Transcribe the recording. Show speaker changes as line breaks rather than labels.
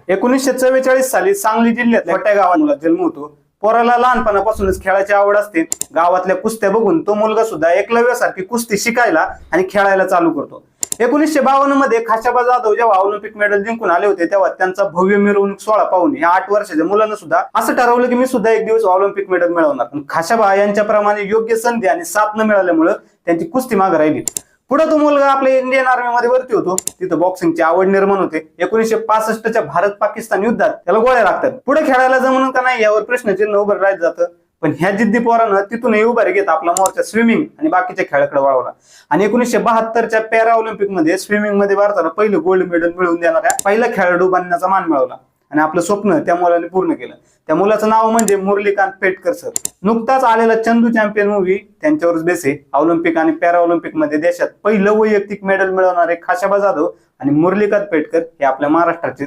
1944 साली सांगली जिल्ह्यात छोट्या गावात जन्म होतो. पोराला लहानपणापासूनच खेळाची आवड असते. गावातल्या कुस्त्या बघून तो मुलगा सुद्धा एकलव्यासारखी कुस्ती शिकायला आणि खेळायला चालू करतो. 1952 मध्ये खाशाबा जाधव जेव्हा ऑलिम्पिक मेडल जिंकून आले होते तेव्हा त्यांचा भव्य मिरवणूक सोहळा पाहून या 8 वर्षाच्या मुलानं सुद्धा असं ठरवलं की मी सुद्धा एक दिवस ऑलिम्पिक मेडल मिळवणार. पण खाशाबा यांच्याप्रमाणे योग्य संधी आणि साथ न मिळाल्यामुळे त्यांची कुस्ती मागे राहिली. पुढे तो मुलगा आपल्या इंडियन आर्मी मध्ये भरती होतो. तिथं बॉक्सिंगची आवड निर्माण होते. 1965च्या भारत पाकिस्तान युद्धात त्याला गोळ्या लागतात. पुढे खेळायला जमून का नाही यावर प्रश्नचिन्ह उभं राहिलं जातं. पण ह्या जिद्दी पोरानं तिथूनही उभारी घेत आपला मोर्चा स्विमिंग आणि बाकीच्या खेळाकडे वळवला. आणि 1972च्या पॅरा ऑलिम्पिक मध्ये स्विमिंग मध्ये भारताला पहिलं गोल्ड मेडल मिळवून देणाऱ्या पहिला खेळाडू बनण्याचा मान मिळवला. आणि आपलं स्वप्न त्या मुलाने पूर्ण केलं. त्या मुलाचं नाव म्हणजे मुरलीकांत पेटकर सर. नुकताच आलेला चंदू चॅम्पियन मूवी त्यांच्यावरच बेस आहे. ऑलिम्पिक आणि पॅरा ऑलिम्पिक मध्ये देशात पहिलं वैयक्तिक मेडल मिळवणारे खाशाबा जाधव आणि मुरलीकांत पेटकर हे आपल्या महाराष्ट्राचे